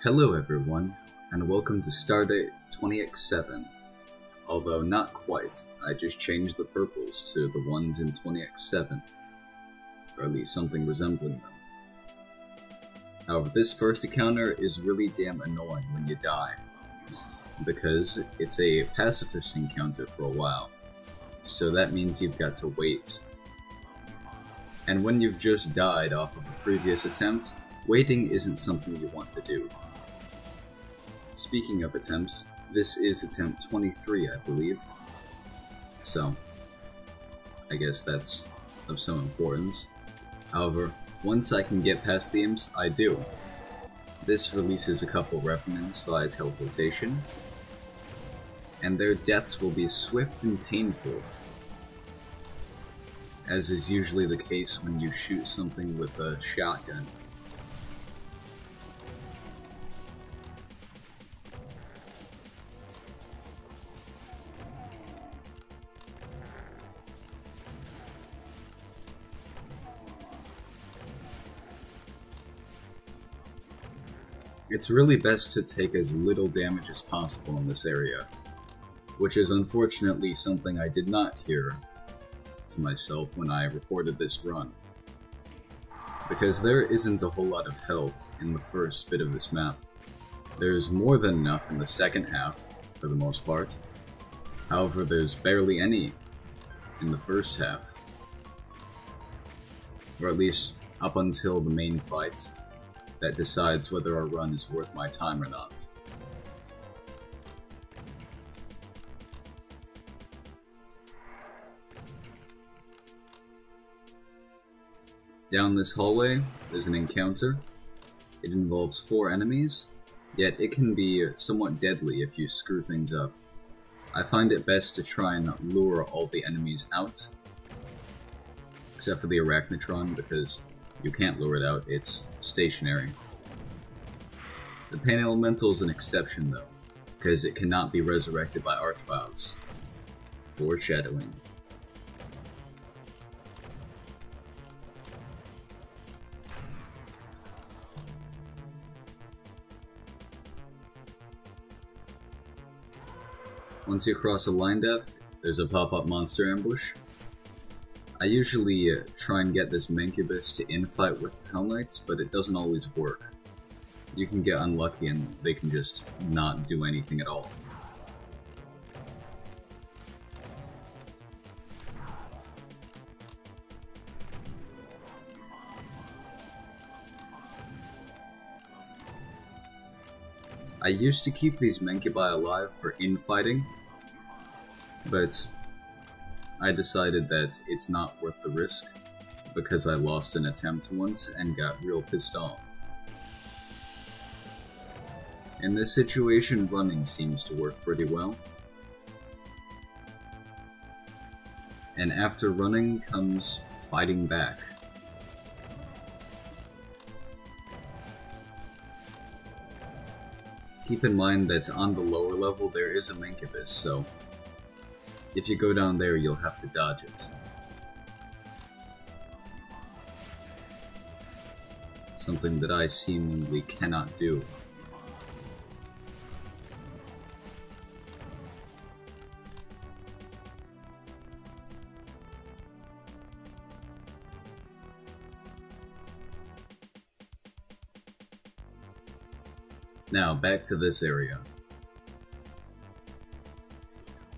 Hello everyone, and welcome to Stardate 20x7. Although not quite, I just changed the purples to the ones in 20x7, or at least something resembling them. However, this first encounter is really damn annoying when you die, because it's a pacifist encounter for a while, so that means you've got to wait. And when you've just died off of a previous attempt, waiting isn't something you want to do. Speaking of attempts, this is attempt 23, I believe. So, I guess that's of some importance. However, once I can get past the imps, I do. This releases a couple revenants via teleportation, and their deaths will be swift and painful, as is usually the case when you shoot something with a shotgun. It's really best to take as little damage as possible in this area, which is unfortunately something I did not hear to myself when I recorded this run, because there isn't a whole lot of health in the first bit of this map. There's more than enough in the second half, for the most part. However, there's barely any in the first half, or at least up until the main fight that decides whether our run is worth my time or not. Down this hallway, there's an encounter. It involves 4 enemies, yet it can be somewhat deadly if you screw things up. I find it best to try and lure all the enemies out, except for the Arachnotron, because you can't lure it out, it's stationary. The Pain Elemental is an exception though, because it cannot be resurrected by Archviles. Foreshadowing. Once you cross a line depth, there's a pop-up monster ambush. I usually try and get this Mancubus to infight with Hell Knights, but it doesn't always work. You can get unlucky and they can just not do anything at all. I used to keep these Mancubi alive for infighting, but I decided that it's not worth the risk, because I lost an attempt once and got real pissed off. In this situation, running seems to work pretty well. And after running comes fighting back. Keep in mind that on the lower level there is a Mancubus, so if you go down there, you'll have to dodge it. Something that I seemingly cannot do. Now, back to this area.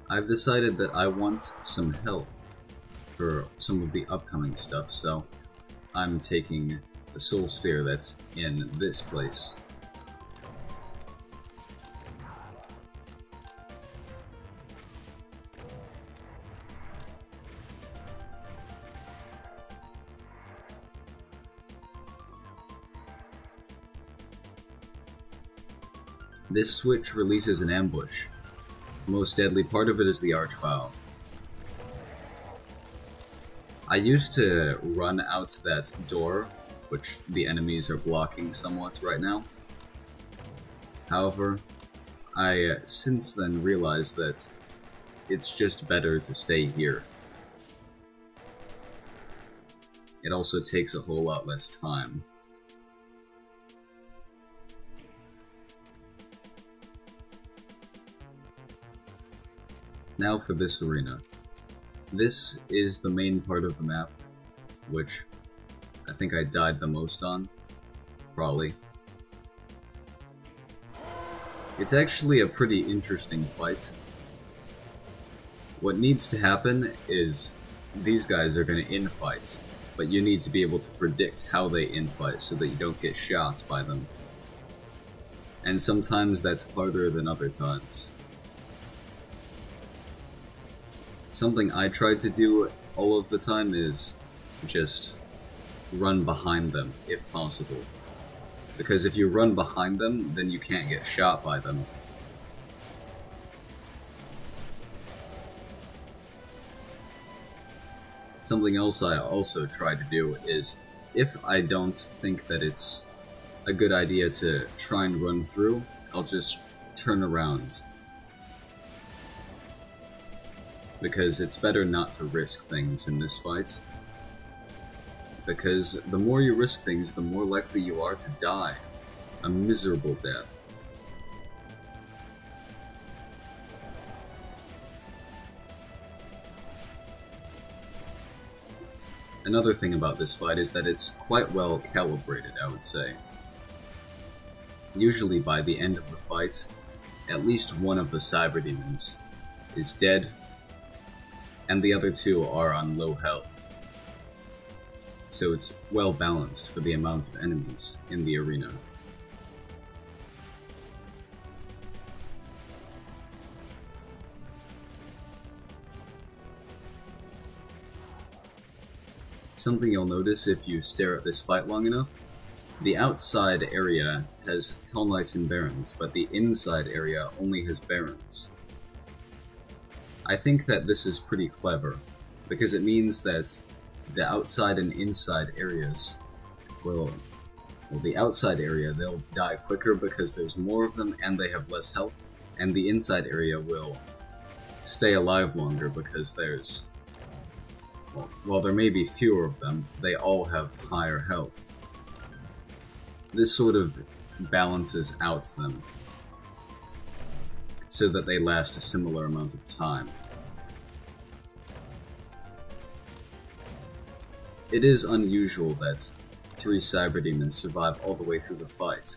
I've decided that I want some health for some of the upcoming stuff, so I'm taking the Soul Sphere that's in this place. This switch releases an ambush. The most deadly part of it is the Archvile. I used to run out that door, which the enemies are blocking somewhat right now. However, I since then realized that it's just better to stay here. It also takes a whole lot less time. Now for this arena. This is the main part of the map, which I think I died the most on, probably. It's actually a pretty interesting fight. What needs to happen is these guys are going to infight, but you need to be able to predict how they infight so that you don't get shot by them. And sometimes that's harder than other times. Something I tried to do all of the time is just run behind them, if possible. Because if you run behind them, then you can't get shot by them. Something else I also try to do is, if I don't think that it's a good idea to try and run through, I'll just turn around. Because it's better not to risk things in this fight. Because the more you risk things, the more likely you are to die. A miserable death. Another thing about this fight is that it's quite well calibrated, I would say. Usually by the end of the fight, at least one of the cyber demons is dead, and the other two are on low health. So it's well balanced for the amount of enemies in the arena. Something you'll notice if you stare at this fight long enough, the outside area has Hell Knights and Barons, but the inside area only has Barons. I think that this is pretty clever, because it means that the outside and inside areas will... Well, the outside area, they'll die quicker because there's more of them and they have less health, and the inside area will stay alive longer because there's... Well, while there may be fewer of them, they all have higher health. This sort of balances out them, so that they last a similar amount of time. It is unusual that 3 cyber demons survive all the way through the fight.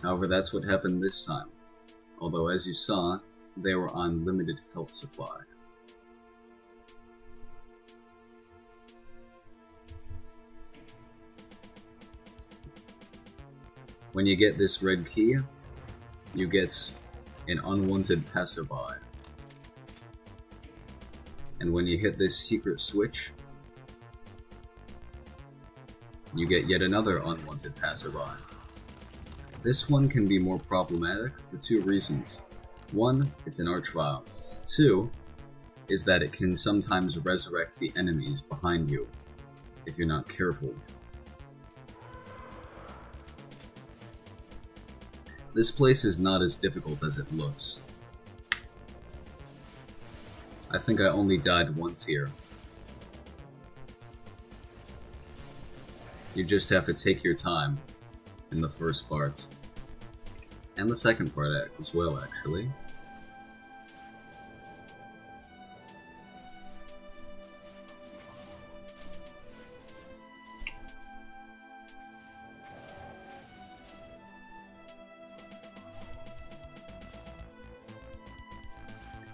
However, that's what happened this time, although as you saw, they were on limited health supply. When you get this red key, you get an unwanted passerby. And when you hit this secret switch, you get yet another unwanted passerby. This one can be more problematic for 2 reasons. 1, it's an archvile. 2, is that it can sometimes resurrect the enemies behind you, if you're not careful. This place is not as difficult as it looks. I think I only died once here. You just have to take your time in the first part. And the second part as well, actually.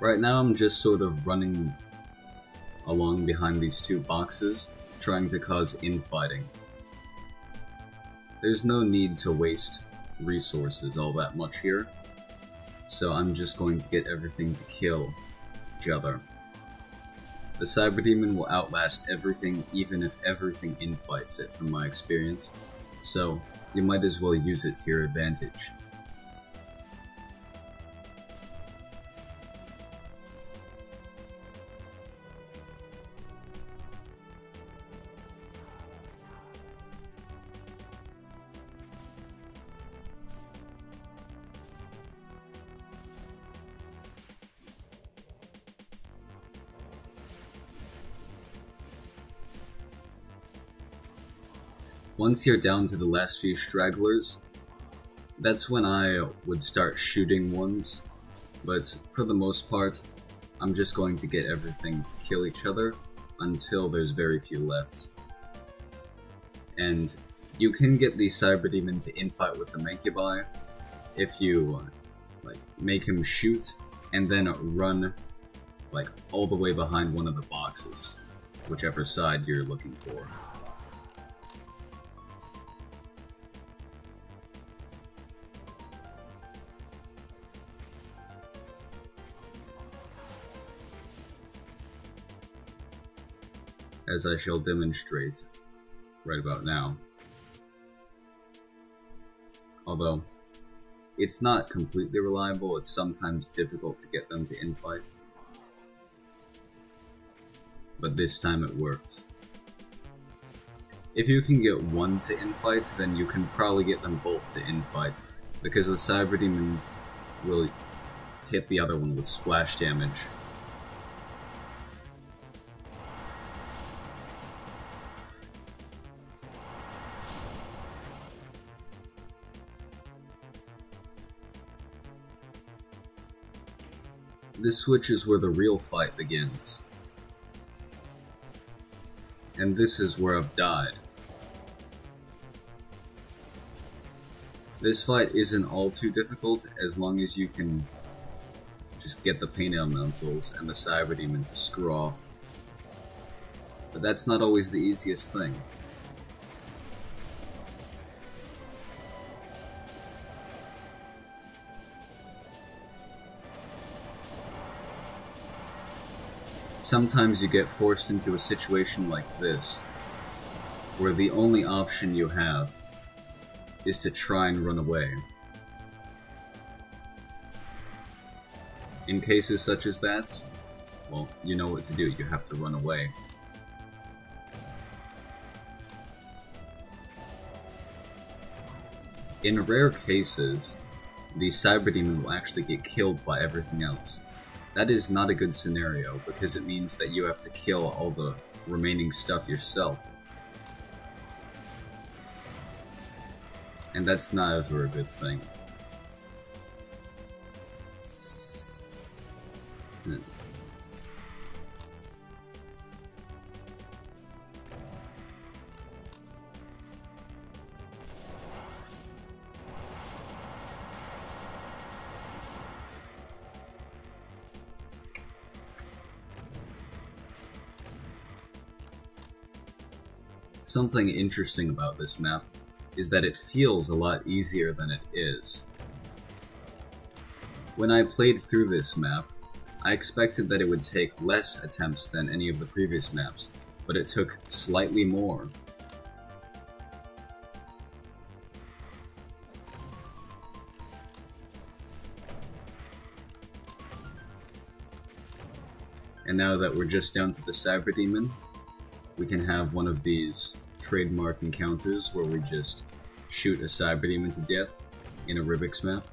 Right now I'm just sort of running along behind these 2 boxes, trying to cause infighting. There's no need to waste resources all that much here, so I'm just going to get everything to kill each other. The Cyber Demon will outlast everything even if everything infights it from my experience, so you might as well use it to your advantage. Once you're down to the last few stragglers, that's when I would start shooting ones but for the most part, I'm just going to get everything to kill each other until there's very few left. And you can get the Cyber Demon to infight with the Mancubi if you make him shoot and then run all the way behind one of the boxes, whichever side you're looking for. As I shall demonstrate right about now. Although, it's not completely reliable, it's sometimes difficult to get them to infight. But this time it worked. If you can get one to infight, then you can probably get them both to infight, because the Cyber Demon will hit the other one with splash damage. This switch is where the real fight begins. And this is where I've died. This fight isn't all too difficult as long as you can just get the Pain Elementals and the Cyber Demon to screw off. But that's not always the easiest thing. Sometimes you get forced into a situation like this, where the only option you have is to try and run away. In cases such as that, well, you know what to do, you have to run away. In rare cases, the Cyber Demon will actually get killed by everything else. That is not a good scenario, because it means that you have to kill all the remaining stuff yourself. And that's not ever a good thing. Something interesting about this map is that it feels a lot easier than it is. When I played through this map, I expected that it would take less attempts than any of the previous maps, but it took slightly more. And now that we're just down to the Cyber Demon, we can have one of these trademark encounters where we just shoot a Cyber Demon to death in a Rubik's map.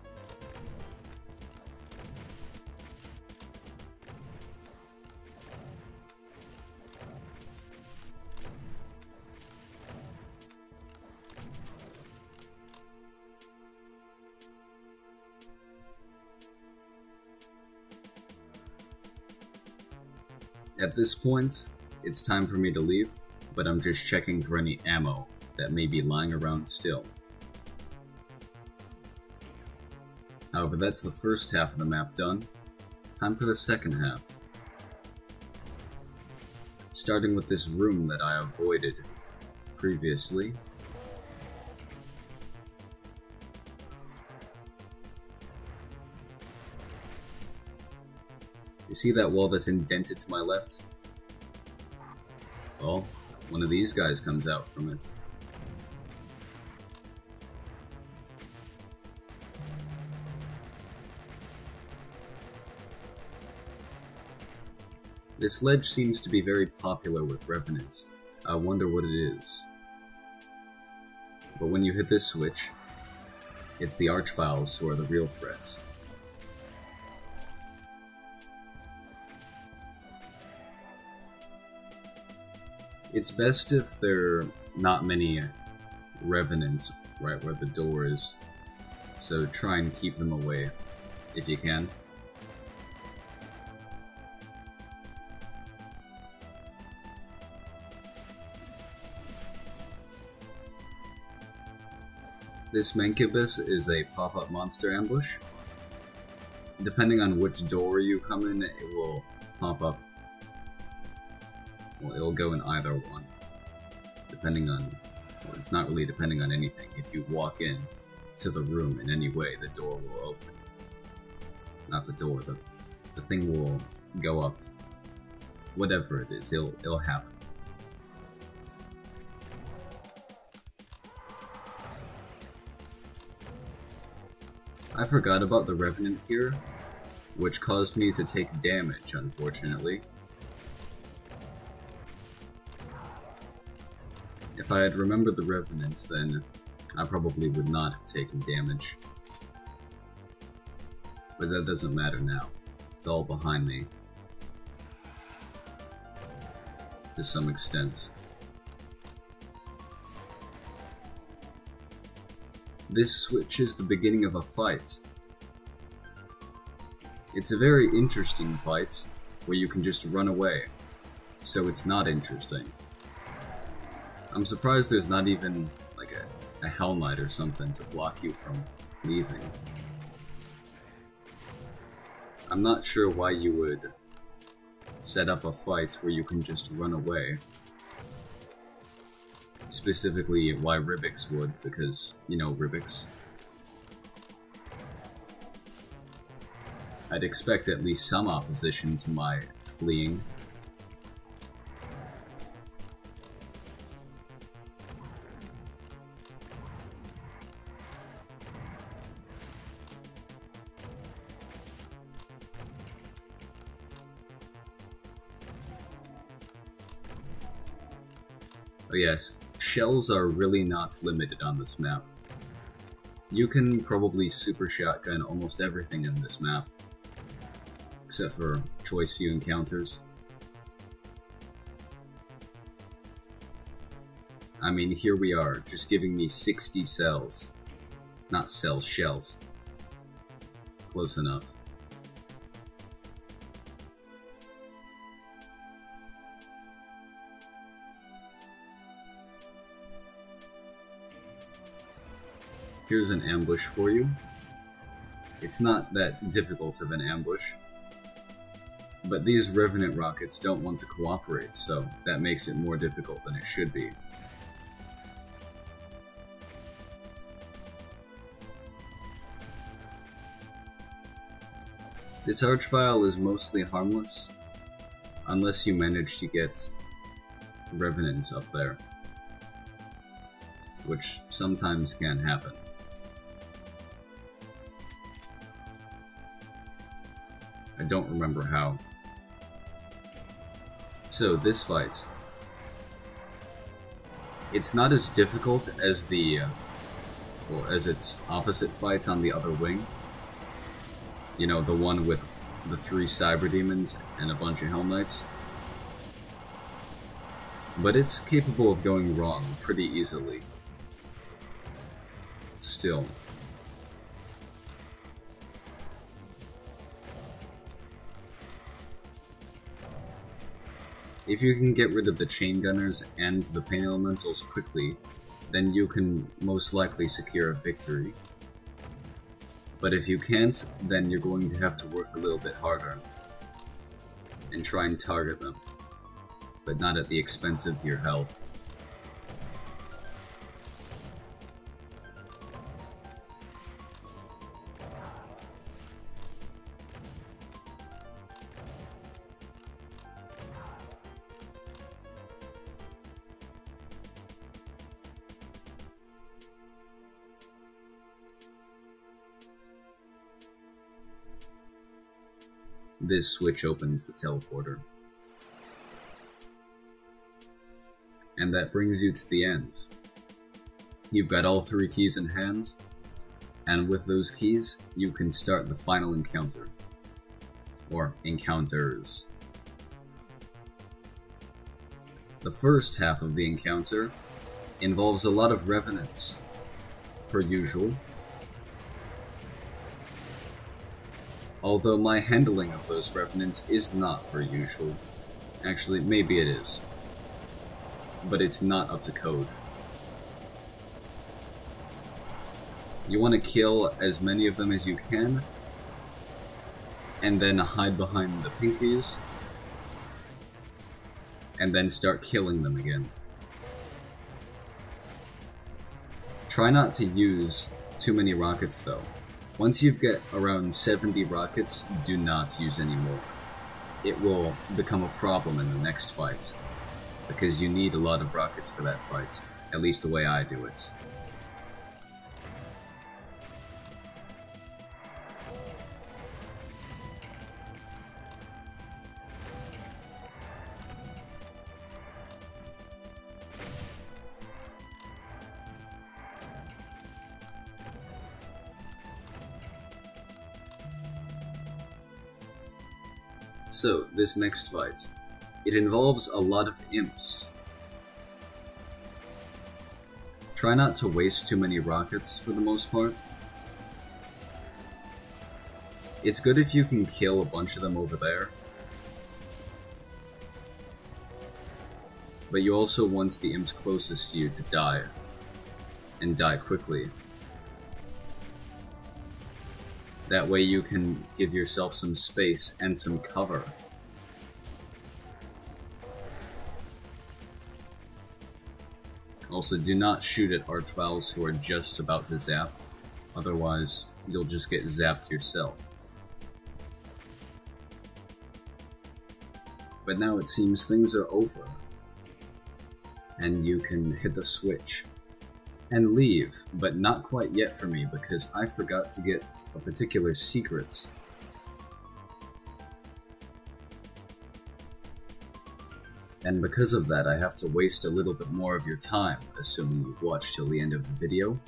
At this point, it's time for me to leave, but I'm just checking for any ammo that may be lying around still. However, that's the first half of the map done. Time for the second half. Starting with this room that I avoided previously. You see that wall that's indented to my left? Well, one of these guys comes out from it. This ledge seems to be very popular with Revenants. I wonder what it is. But when you hit this switch, it's the Archviles who are the real threats. It's best if there are not many Revenants right where the door is, so try and keep them away if you can. This Mancubus is a pop-up monster ambush. Depending on which door you come in, it will pop up. Well, it'll go in either one. Depending on... Well, it's not really depending on anything. If you walk in to the room in any way, the door will open. Not the door, the thing will go up. Whatever it is, it'll happen. I forgot about the Revenant here, which caused me to take damage, unfortunately. If I had remembered the Revenant, then I probably would not have taken damage. But that doesn't matter now. It's all behind me. To some extent. This switch is the beginning of a fight. It's a very interesting fight, where you can just run away, so it's not interesting. I'm surprised there's not even, like, a Hell Knight or something to block you from leaving. I'm not sure why you would set up a fight where you can just run away. Specifically, why Ribbix would, because, you know, Ribbix. I'd expect at least some opposition to my fleeing. Oh yes, shells are really not limited on this map. You can probably super shotgun almost everything in this map, except for choice few encounters. I mean, here we are, just giving me 60 cells. Not cells, shells. Close enough. Here's an ambush for you. It's not that difficult of an ambush, but these Revenant rockets don't want to cooperate, so that makes it more difficult than it should be. The charge file is mostly harmless, unless you manage to get Revenants up there, which sometimes can happen. I don't remember how. So, this fight. It's not as difficult as the, well, as its opposite fight on the other wing. You know, the one with the 3 Cyber Demons and a bunch of Hell Knights. But it's capable of going wrong pretty easily. Still. If you can get rid of the Chain Gunners and the Pain Elementals quickly, then you can most likely secure a victory. But if you can't, then you're going to have to work a little bit harder and try and target them, but not at the expense of your health. This switch opens the teleporter. And that brings you to the end. You've got all 3 keys in hand, and with those keys, you can start the final encounter. Or encounters. The first half of the encounter involves a lot of Revenants, per usual. Although my handling of those Revenants is not per usual. Actually, maybe it is. But it's not up to code. You want to kill as many of them as you can, and then hide behind the pinkies, and then start killing them again. Try not to use too many rockets though. Once you've got around 70 rockets, do not use any more. It will become a problem in the next fight, because you need a lot of rockets for that fight, at least the way I do it. So, this next fight, it involves a lot of imps. Try not to waste too many rockets for the most part. It's good if you can kill a bunch of them over there, but you also want the imps closest to you to die, and die quickly. That way you can give yourself some space and some cover. Also, do not shoot at archviles who are just about to zap, otherwise you'll just get zapped yourself. But now it seems things are over, and you can hit the switch and leave, but not quite yet for me because I forgot to get a particular secret. And because of that, I have to waste a little bit more of your time, assuming you've watched till the end of the video.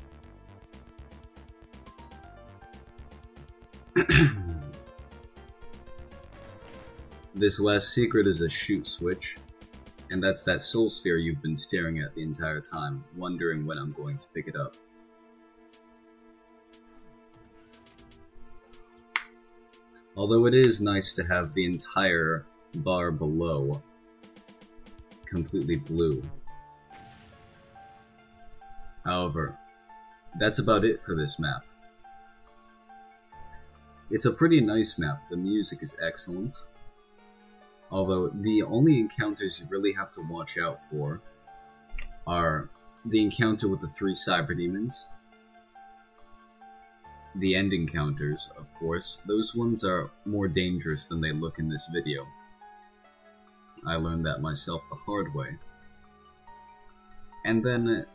This last secret is a shoot switch, and that's that soul sphere you've been staring at the entire time, wondering when I'm going to pick it up. Although it is nice to have the entire bar below completely blue. However, that's about it for this map. It's a pretty nice map, the music is excellent. Although the only encounters you really have to watch out for are the encounter with the 3 cyber demons, the end encounters, of course. Those ones are more dangerous than they look in this video. I learned that myself the hard way. And then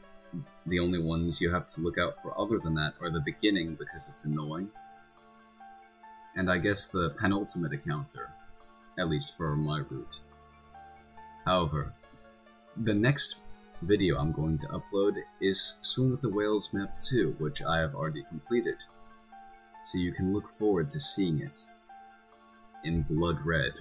the only ones you have to look out for other than that are the beginning, because it's annoying, and I guess the penultimate encounter, at least for my route. However, the next video I'm going to upload is Swim with the Whales Map 2, which I have already completed. So you can look forward to seeing it in blood red.